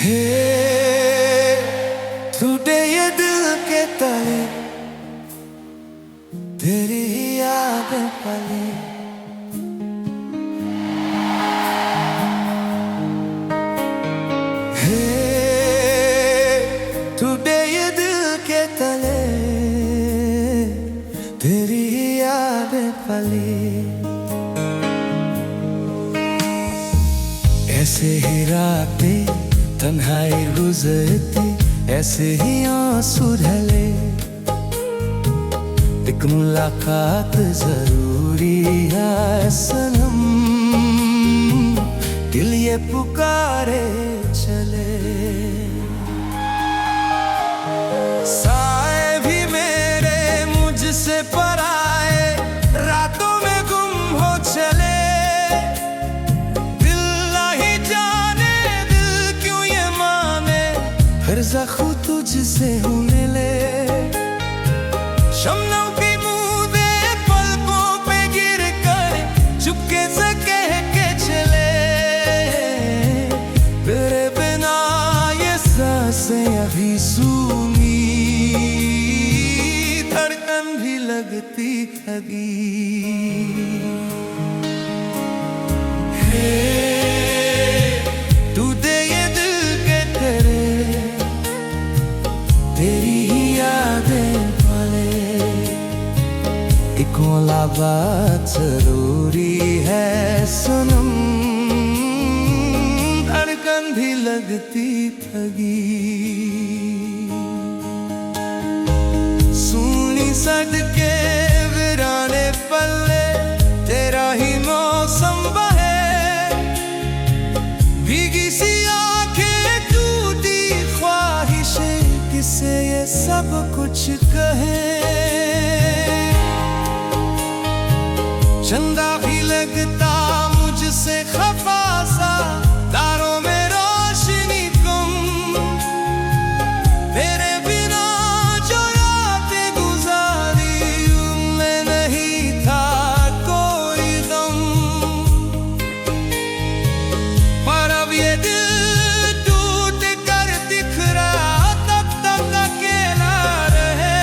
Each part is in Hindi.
हे टूटे ये दिल के तले तेरी ही यादें पले। हे टूटे ये दिल के तले तेरी ही यादें पले। ऐसे ही रातें तन्हाई गुजरती, ऐसे ही आंसू ढले। एक मुलाकात जरूरी है सनम, दिल ये पुकारे चले। साए भी मेरे मुझसे पराए, रातों में गुम हो चले। हर ज़ख्म तुझसे मिले, शबनम की बूंदे पलकों पे गिर कर चुपके से कह के चले। तेरे बिना ये सांसें अभी सूनी, धड़कन भी लगती ठगी। तेरी ही यादें पले। एक मुलाकात जरूरी है सनम, धड़कन भी लगती ठगी। सुनी सदके वीराने पल्ले, तेरा ही मौसम बहे। भीगी सी आंखें टूटी ख्वाहिशें, किसे ये सब कुछ कहे। चंदा भी लगता मुझसे खफा सा, तारों में रोशनी कम। तेरे बिना जो रातें गुजारी, उनमें नहीं था कोई गम। पर अब ये दिल टूट कर दिख रहा, तब तक अकेला रहे।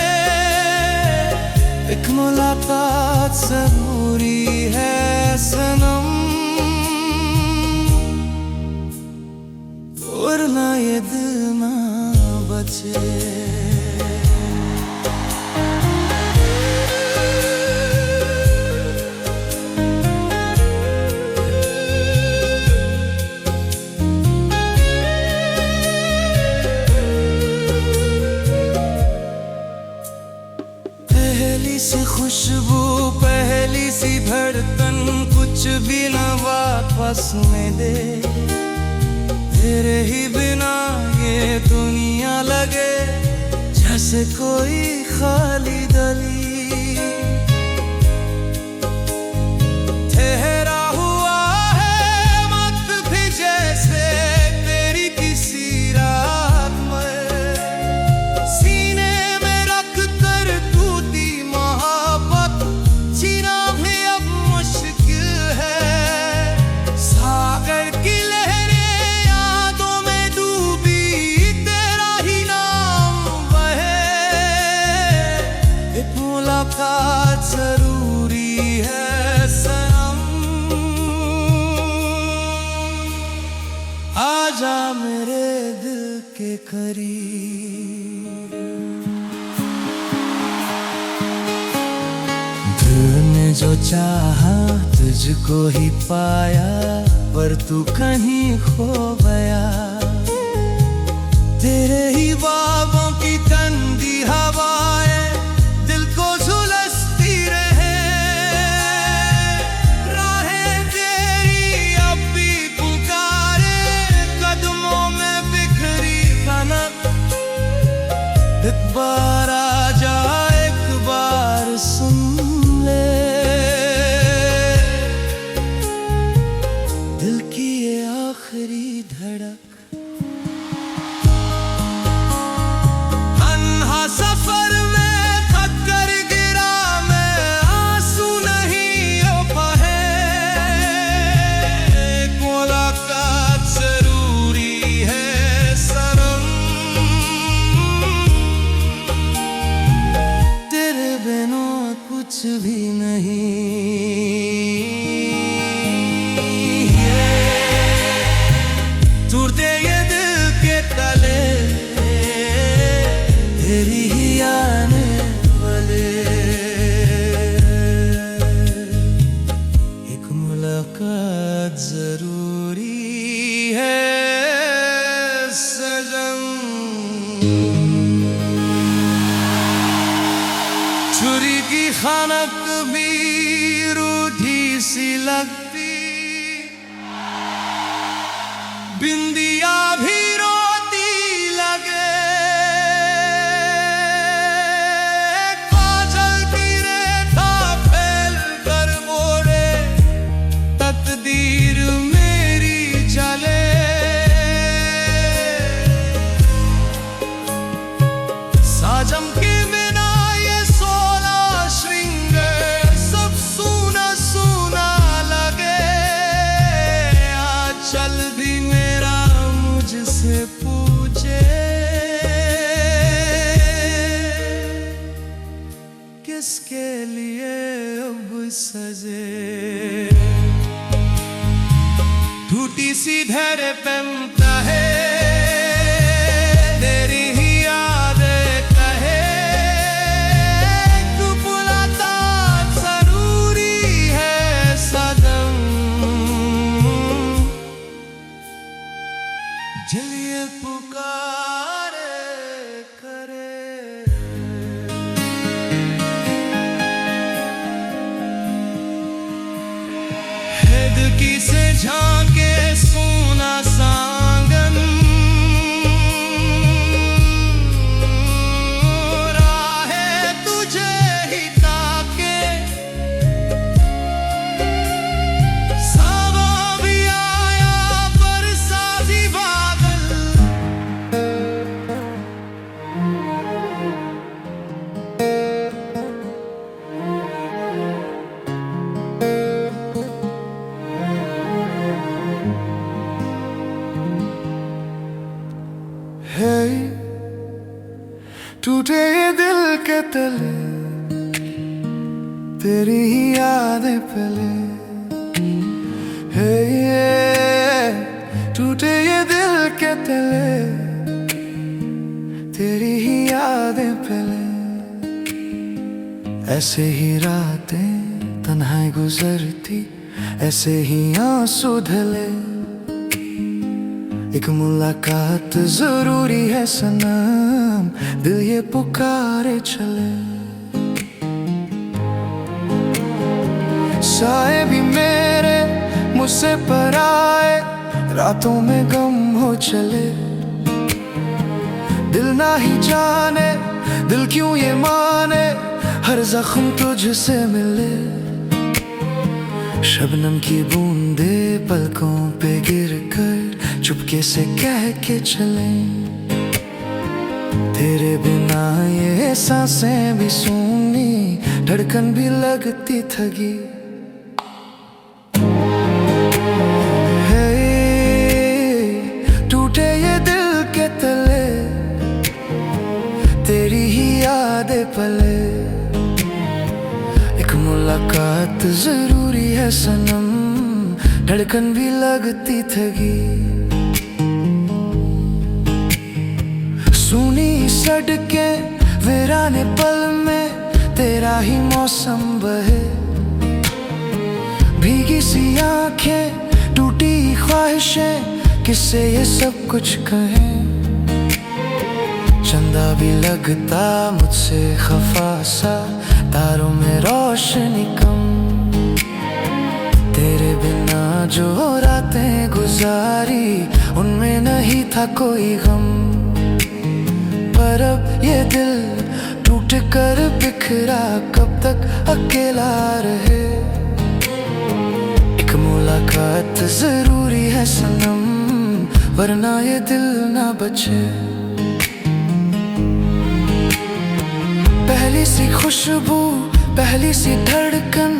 एक मुलाकात जरूरी है सनम, वरना ये दिल ना बचे। पहली सी खुशबू, पहली सी धड़कन, कुछ भी न वापस में दे। तेरे ही बिना ये दुनिया लगे जैसे कोई खाली गली। ठहरा हुआ है वक्त भी जैसे तेरी किसी रात में। सीने में रख कर टूटी मोहब्बत, जीना भी अब मुश्किल है। सागर की लहरें यादों में डूबी, तेरा ही नाम बहे। एक मुलाकात जरूरी है सनम, आजा मेरे दिल के करीब। दिल ने जो चाहा तुझको ही पाया, पर तू कहीं खो गया। तेरे ही ख्वाबों की ठंडी हवाएं दिल को झुलसती रहे। राहें तेरी अब भी पुकारे, कदमों में बिखरी कनक। एक बार आजा, एक बार सुन ले, दिल की ये आखिरी धड़क। सफर में थक कर गिरा मैं, आंसू नहीं हो पाए। एक मुलाकात जरूरी है सजन, छुरी की खानक भी रूठी सी लगती, बिंदिया भी रोती लगे, काजल की रेखा फैल कर मोड़े, तकदीर मेरी जले। साजम के बिना ये 16 श्रृंगार सब सूना सूना लगे, आंचल भी मेरा मुझसे पूछे, किसके लिए अब सजे। टूटी सी धैर्य पे है तेरी ही यादें कहे, तू बुलाता जरूरी है सनम, जलिए पुकारे करे। दिल से झांके सोना सांगन, राहे तुझे ही ताके, सावा भी आया बरसा भी बादल, टूटे ये दिल के तले तेरी ही यादें पले, टूटे ये दिल के तले तेरी ही यादें पले। ऐसे ही रातें तन्हाई गुजरती, ऐसे ही आंसू ढले, एक मुलाकात जरूरी है सनम, दिल ये पुकारे चले। साए भी मेरे मुझसे पराए, रातों में गम हो चले, दिल ना ही जाने दिल क्यों ये माने, हर जख्म तुझसे मिले। शबनम की बूंदे पलकों पे गिर कर चुपके से कह के चले, तेरे बिना ये सांसें भी सूनी, धड़कन भी लगती थकी। टूटे ये दिल के तले तेरी ही यादें पले, एक मुलाकात जरूरी है सनम, धड़कन भी लगती थकी। सुनी सड़कें वीराने पल में तेरा ही मौसम बहे, भीगी सी आंखें टूटी ख्वाहिशें, किससे ये सब कुछ कहें। चंदा भी लगता मुझसे खफा सा, तारों में रोशनी कम, तेरे बिना जो रातें गुजारी उनमें नहीं था कोई गम। पर अब ये दिल टूट कर बिखरा कब तक अकेला रहे, एक मुलाकात जरूरी है सनम, वरना ये दिल ना बचे। पहली सी खुशबू पहली सी धड़कन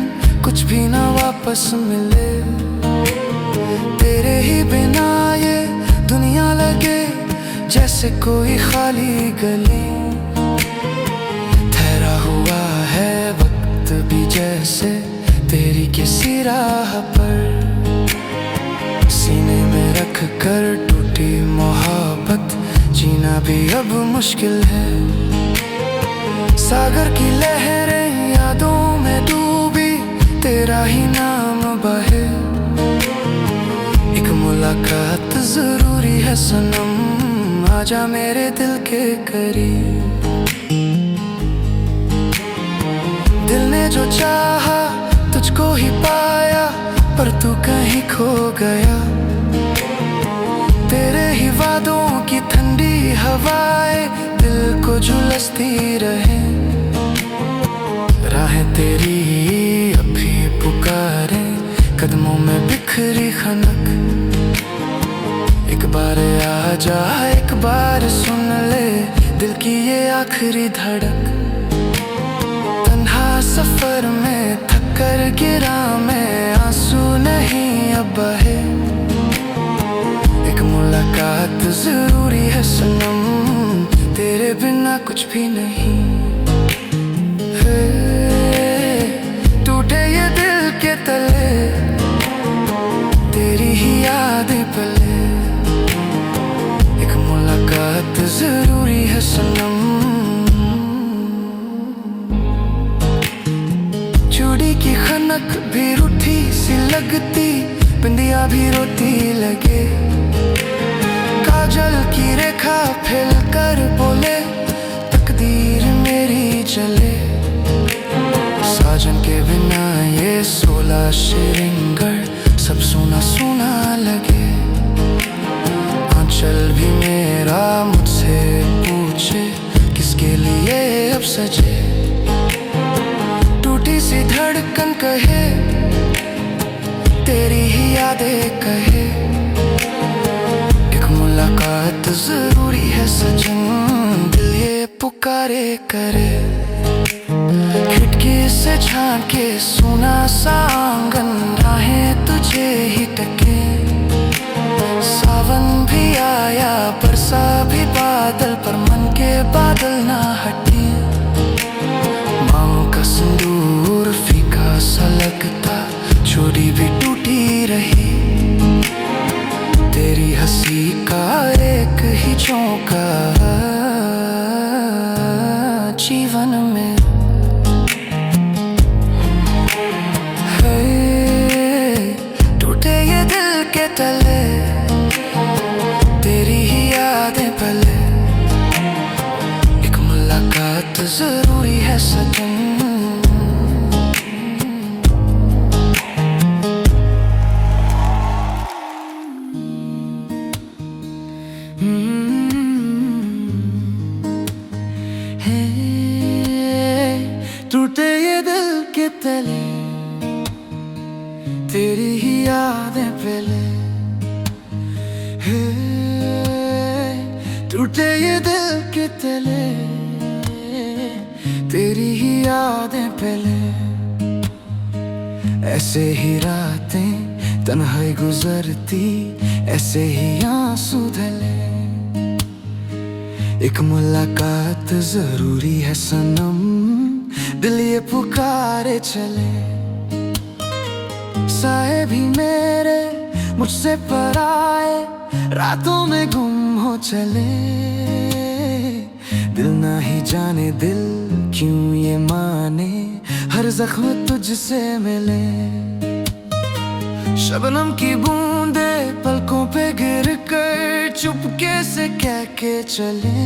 कुछ भी ना वापस मिले, तेरे ही बिना ये दुनिया लगे जैसे कोई खाली गली। ठहरा हुआ है वक्त भी जैसे तेरी किसी राह पर, सीने में रख कर टूटी मोहब्बत जीना भी अब मुश्किल है। सागर की लहरें यादों में डूबी, तेरा ही नाम बहे, एक मुलाकात जरूरी है सनम, आजा मेरे दिल के करीब। दिल ने जो चाहा तुझको ही पाया, पर तू कहीं खो गया। तेरे ही वादों की ठंडी हवाएं दिल को झुलसती रहे। राहें तेरी अब भी पुकारे, कदमों में बिखरी खनक। एक बार आ जा, एक बार सुन ले दिल की ये आखिरी धड़क। तन्हा सफर में थक कर गिरा मैं, आंसू नहीं अब बहे। एक मुलाकात जरूरी है सनम, तेरे बिना कुछ भी नहीं। टूटे ये दिल के तले, तेरी ही यादें पले। एक मुलाकात जरूरी है सनम। चूड़ी की खनक भी रूठी सी लगती, बिंदिया भी रोती लगे। काजल की रेखा फैल कर बोले, तकदीर मेरी चले। साजन के बिना ये 16 श्रृंगार सब सुना सुना लगे। आंचल भी मेरा मुझसे पूछे, किसके लिए अब सजे। टूटी सी धड़कन कहे, तेरी ही यादें कहे। एक मुलाकात जरूरी है सजन, दिल ये पुकारे करे। खिड़की से झांके सुना सा आंगन, राहें तुझे ही टके। सावन भी आया, बरसा भी बादल, पर मन के बादल ना हटे। मांग का सिंदूर फीका सा लगता, चोरी भी टूटी रही। तेरी हंसी का एक ही झोंका जीवन में। टूटे ये दिल के तले, तेरी ही यादें पले। एक मुलाकात जरूरी है सजन। टूटे ये दिल के तले, तेरी ही यादें पले। टूटे ये दिल के तले, तेरी ही यादें पले। ऐसे ही रातें तन्हाई गुजरती, ऐसे ही आंसू धले। एक मुलाकात जरूरी है सनम, दिल ये पुकारे चले। साए भी मेरे मुझसे पराए, रातों में गुम हो चले। दिल ना ही जाने दिल क्यों ये माने, हर जख्म तुझसे मिले। शबनम की बूंदे पलकों पे गिर कर चुपके से कह के चले।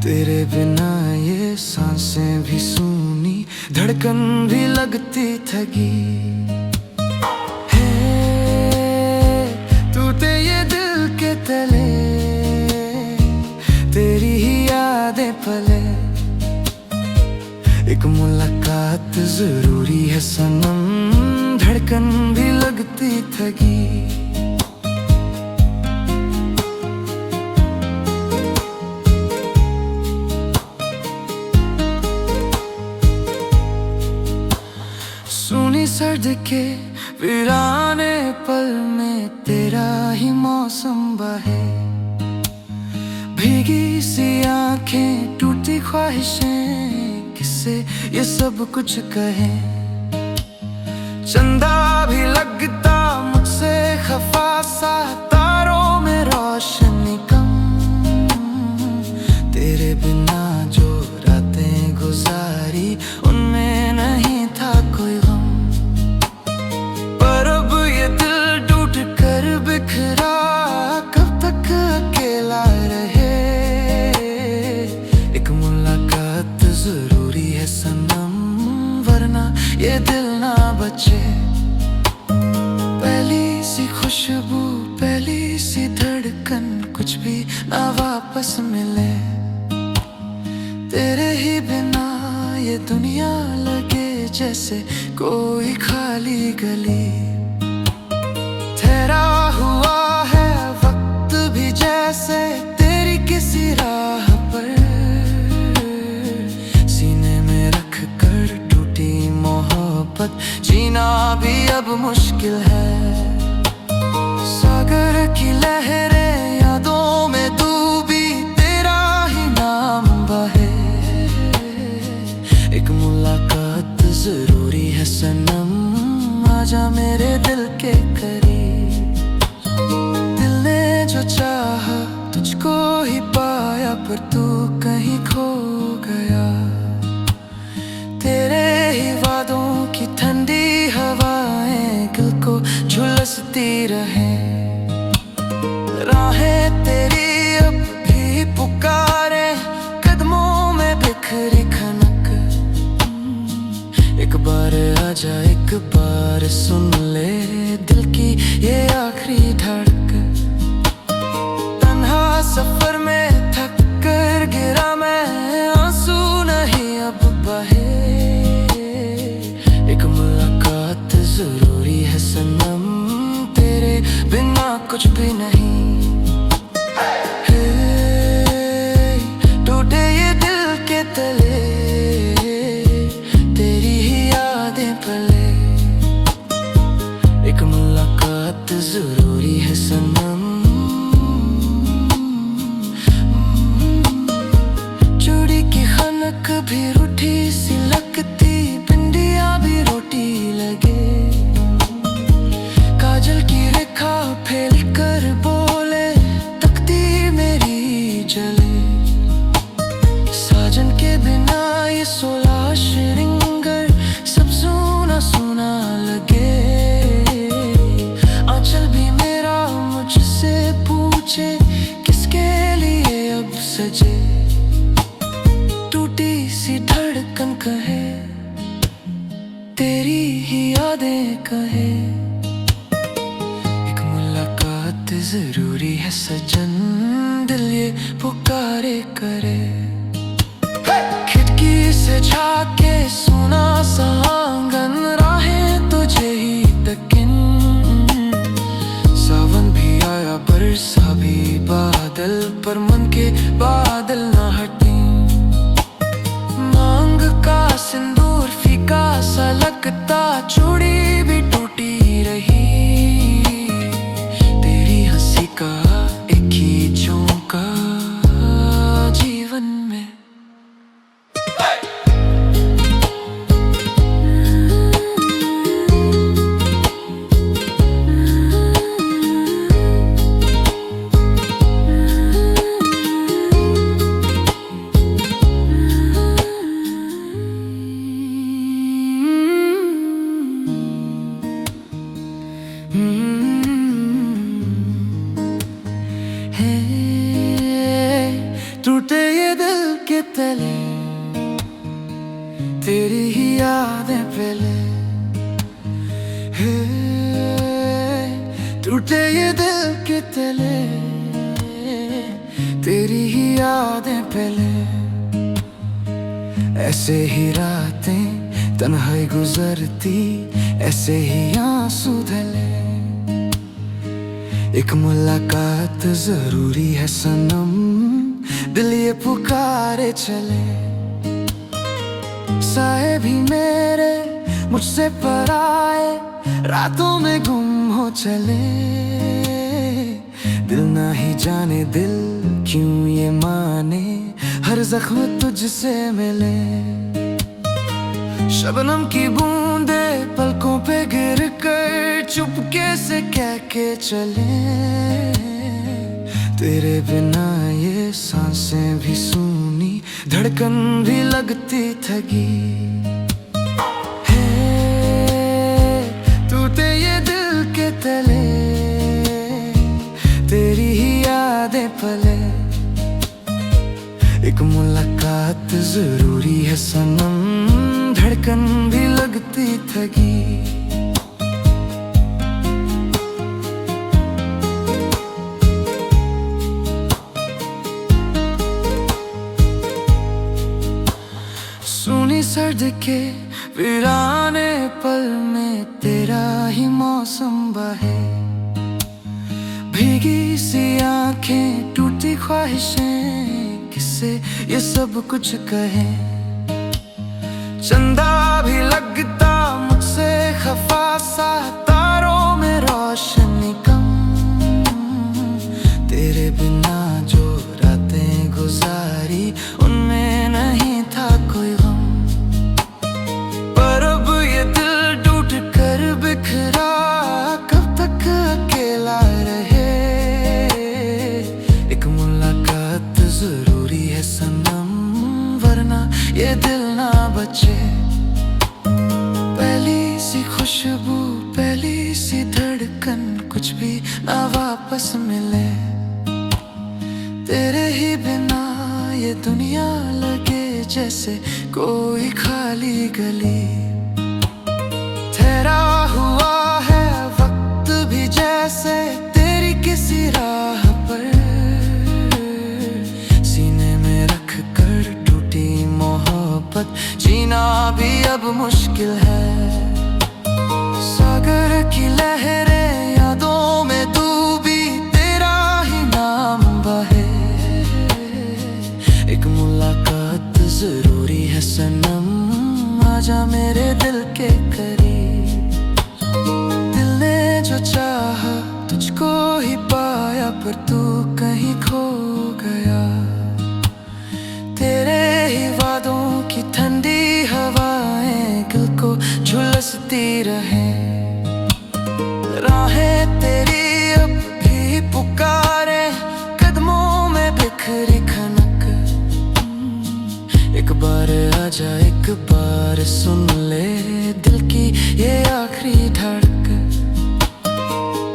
तेरे बिना ये सांसें भी सूनी, धड़कन भी लगती थकी। टूटे ये दिल के तले, तेरी ही यादें पले। एक मुलाकात जरूरी है सनम, धड़कन भी लगती थकी। सुनी सर्द के वीराने पल में तेरा ही मौसम बहे। भीगी सी आंखें टूटी ख्वाहिशें, किससे ये सब कुछ कहे। चंदा भी लगता मुझसे खफा सा, तारों में रोशनी कम। तेरे बिना जो रातें गुजारी, उनमें नहीं था कोई गम। पर अब ये दिल टूट कर बिखरा, कब तक अकेला ये दिल ना बचे। पहली सी खुशबू, पहली सी धड़कन, कुछ भी ना वापस मिले। तेरे ही बिना ये दुनिया लगे जैसे कोई खाली गली। ठहरा हुआ है वक्त भी जैसे तेरी किसी राह पर, सीने में रख कर टूटी मोहब्बत जीना भी अब मुश्किल है। सागर की लहरें यादों में डूबी, तेरा ही नाम बहे। एक मुलाकात जरूरी है सनम, आजा मेरे दिल के करीब। दिल ने जो चाहा तुझको ही पाया, पर तू कहीं खो गया। तेरे ही वादों की ठंडी हवाएं दिल को झुलसती रहे। राहें तेरी अब भी पुकारे, कदमों में बिखरी खनक। एक बार आजा, एक बार सुन ले दिल की ये आखिरी धड़कन। तन्हा सफर में थक कर गिरा मैं, आंसू नहीं अब बहे। एक मुलाकात जरूरी है सनम, तेरे बिना कुछ भी नहीं। टूटे ये दिल के तले, तेरी ही यादें पले। एक मुलाकात जरूरी है सनम। चूड़ी की खनक भी रूठी सी लगती, बिंदिया भी रोटी लगे। काजल की रेखा फैल कर बोले, तकती मेरी जले। साजन के बिना ये 16 श्रृंगार सब सुना सुना लगे। आंचल भी मेरा मुझसे पूछे, किसके लिए अब सजे। टूटी सी धड़कन कहे, तेरी ही यादें कहे। एक मुलाकात जरूरी है सजन, दिल ये पुकारे करे। खिड़की से झाके सुना सा आंगन, राहें तुझे ही तकिन। सावन भी आया, बरसा भी बादल, पर मन के बादल ना हटे। मांग का सिंदूर फीका सा लगता, चूड़ी भी टूटी रही। तेरी हंसी का एक ही झोंका जीवन में। टूटे ये दिल के तले, तेरी ही यादें पहले। टूटे ये दिल के तले, तेरी ही यादें पहले। ऐसे ही रातें तन्हाई गुजरती, ऐसे ही आंसू धले। एक मुलाकात जरूरी है सनम, दिल ये पुकारे चले। साए भी मेरे मुझसे पराए, रातों में गुम हो चले। दिल ना ही जाने दिल क्यों ये माने, हर जख्म तुझसे मिले। शबनम की बूंदे पलकों पे गिर कर चुपके से कह के चले। तेरे बिना ये सांसें भी सूनी, धड़कन भी लगती थकी। टूटे ये दिल के तले, तेरी ही यादें पले। एक मुलाकात जरूरी है सनम, धड़कन भी लगती थकी। सूनी सर्द के वीराने पल में तेरा ही मौसम बहे। भीगी सी आंखें, टूटी ख्वाहिशें, किससे ये सब कुछ कहे। चंदा भी लगता मुझसे खफा सा, तारों में रोशनी कम। तेरे बिना जो रातें गुजारी उनमें नहीं था कोई गम। पर अब ये दिल टूट कर बिखरा, कब तक अकेला रहे। एक मुलाकात जरूरी है सनम, वरना ये दिल ना बचे। पहली सी खुशबू, पहली सी धड़कन, कुछ भी ना वापस मिले। तेरे ही बिना ये दुनिया लगे जैसे कोई खाली गली। ठहरा हुआ है वक्त भी जैसे तेरी किसी राह पर। सीने में रख कर टूटी मोहब्बत, जीना भी अब मुश्किल है। सागर की लहरें यादों में डूबी, तेरा ही नाम बहे। एक मुलाकात जरूरी है सनम, आजा मेरे दिल के करीब। दिल ने जो चाहा तुझको ही पाया, पर तू कहीं खो गया। तेरे ही वादों की ठंडी हवाएं दिल को झुलसती रहे। राहें तेरी अब भी पुकारे, कदमों में बिखरी खनक। एक बार आजा, एक बार सुन ले दिल की ये आखिरी धड़कन।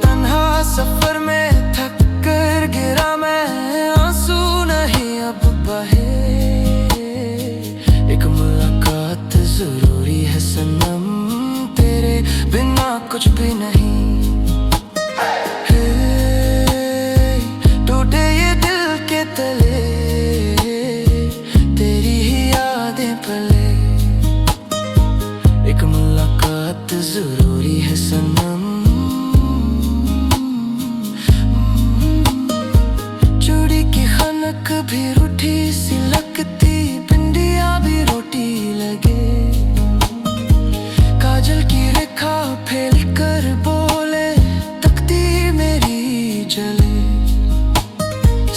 तन्हा सफर में थक कर गिरा मैं, आंसू नहीं अब बहे। एक मुलाकात जरूरी है सनम, तेरे बिना कुछ भी नहीं। टूटे ये दिल के तले, तेरी ही यादें पले। एक मुलाकात जरूरी है सनम। चूड़ी की खनक भी रूठी सी लगती, भिंडियाँ भी रोटी लगे। काजल की रेखा फैल कर बोले, तकती मेरी जले।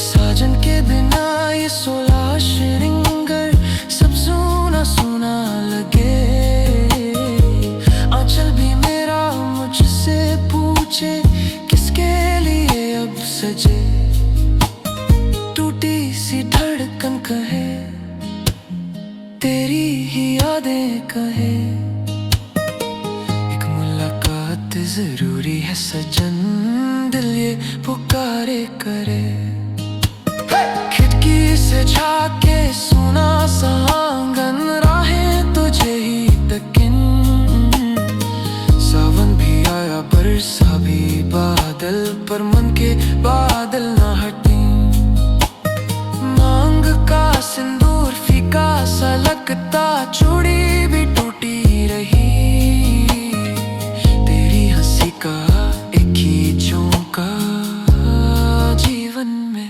साजन के बिना ये 16 श्रृंगार सब सूना सूना लगे। आंचल भी मेरा मुझसे पूछे, किसके लिए अब सजे। टूटी सी धड़कन कहे, तेरी ही यादें कहे। एक मुलाकात जरूरी है सजन, दिल ये पुकारे करे। खिड़की से झाके सुना सा आंगन, राहें तुझे ही तकिन। सावन भी आया, बरसा भी बादल, पर मन के बादल ना हटे। मांग का सिंदूर फीका सा लगता, चूड़ी भी टूटी रही। तेरी हंसी का एक ही झोंका जीवन में।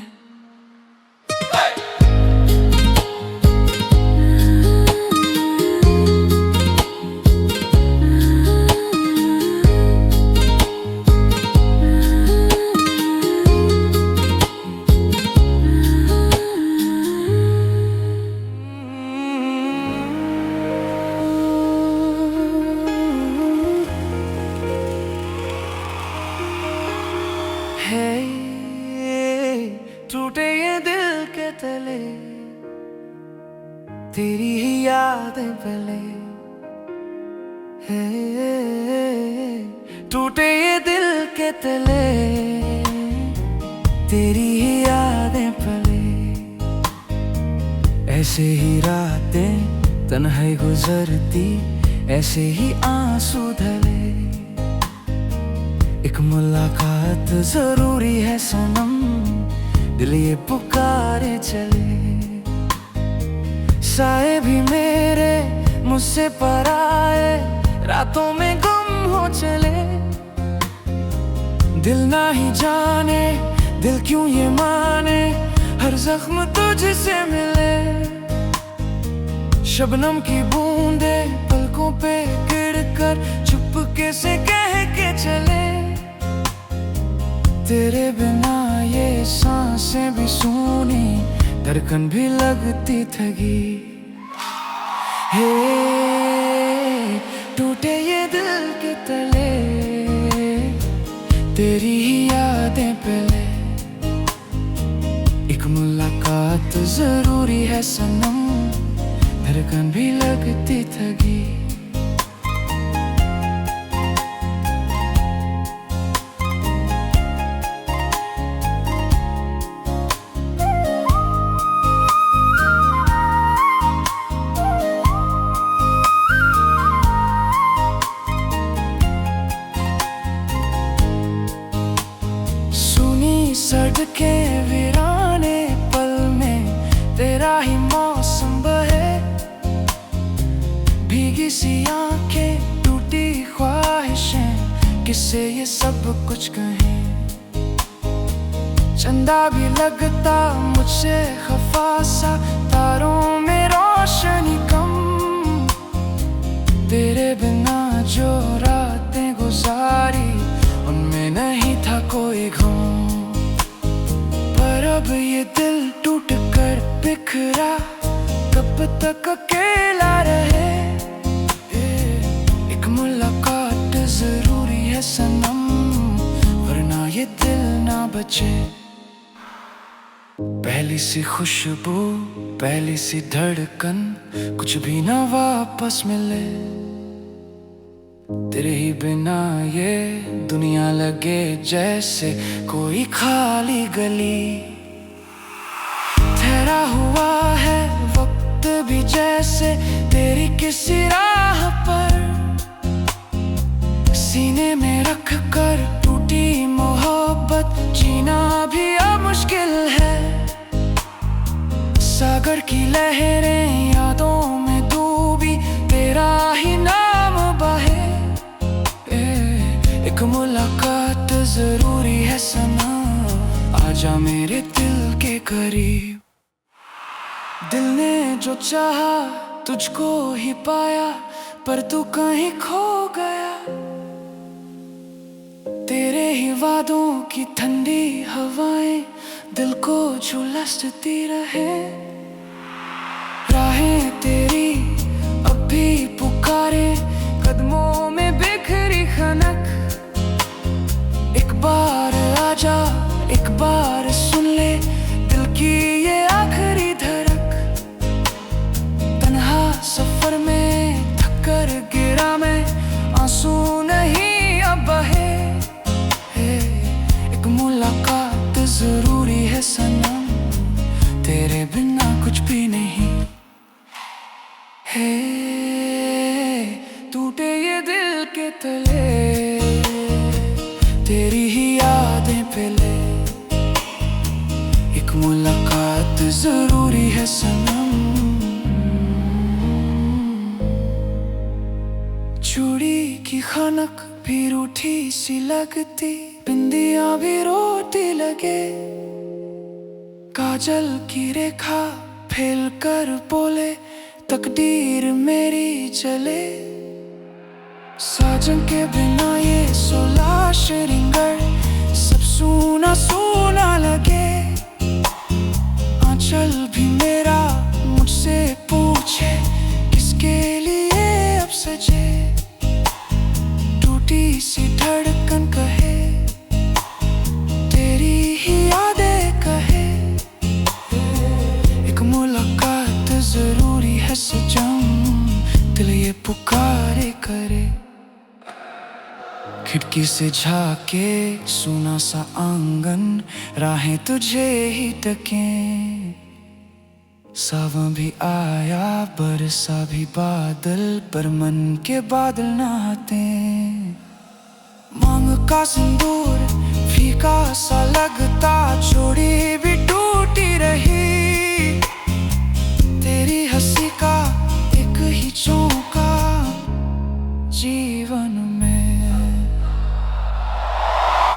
टूटे ये दिल के तले, तेरी ही यादें पले। टूटे ये दिल के तले, तेरी ही यादें पले। ऐसे ही रातें तन्हाई गुजरती ऐसे ही आंसू ढले। एक मुलाकात जरूरी है सनम, दिल ये पुकारे चले। साए भी मेरे मुझसे पराए, रातों में गुम हो चले। दिल ना ही जाने दिल क्यों ये माने, हर जख्म तुझसे मिले। शबनम की बूंदे पलकों पे गिरकर चुपके से कह के चले। तेरे बिना ये सांसें भी सूनी, धड़कन भी लगती थकी। हे टूटे ये दिल के तले, तेरी ही यादें पले। एक मुलाकात जरूरी है सनम, धड़कन भी लगती थकी। सड़कें वीराने पल में तेरा ही मौसम बहे। भीगी सी आंखें टूटी ख्वाहिशें, किससे ये सब कुछ कहें। चंदा भी लगता मुझसे खफा सा, तारों में रोशनी कम। तेरे बिना जो रातें गुजारी, उनमें नहीं था कोई गम। पर अब ये दिल टूट कर बिखरा, कब तक अकेला रहे। एक मुलाकात जरूरी है सनम, वरना ये दिल ना बचे। पहली सी खुशबू, पहली सी धड़कन, कुछ भी ना वापस मिले। तेरे ही बिना ये दुनिया लगे जैसे कोई खाली गली। ठहरा हुआ है वक्त भी जैसे तेरी किसी राह पर। सीने में रख कर टूटी मोहब्बत, जीना भी अब मुश्किल है। सागर की लहरें यादों में डूबी, तेरा ही नाम बहे। एक मुलाकात जरूरी है सनम, आजा मेरे दिल के करीब। दिल ने जो चाहा तुझको ही पाया, पर तू कहीं खो गया। तेरे ही वादों की ठंडी हवाएं दिल को झुलसती रहे। राहें तेरी अब भी पुकारे, कदमों में बिखरी खनक। एक बार आजा, एक बार सुन ले दिल की ये आखिरी धड़क। तन्हा सफर में थक कर गिरा मैं, आंसू नहीं अब बहे। एक मुलाकात जरूरी है सनम, तेरे बिना कुछ भी नहीं। हे टूटे ये दिल के तले, तेरी ही यादें पले। एक मुलाकात जरूरी है सनम। चूड़ी की खनक भी रूठी सी लगती, बिंदिया भी रोती लगे। काजल की रेखा फैल कर बोले, तकदीर मेरी चले। साजन के बिना ये सोला श्रृंगार, सब सूना सूना लगे। आंचल भी मेरा मुझसे पूछे, किसके लिए अब सजे। टूटी सी धड़कन कहे, तेरी ही यादें कहे। एक मुलाकात जरूरी है सजम, दिल ये पुकारे करे। खिड़की से झाके सुना सा आंगन, राहें तुझे ही तके। सावन भी आया, बरसा भी बादल, पर मन के बादल नहाते। मांग का सिंदूर फीका सा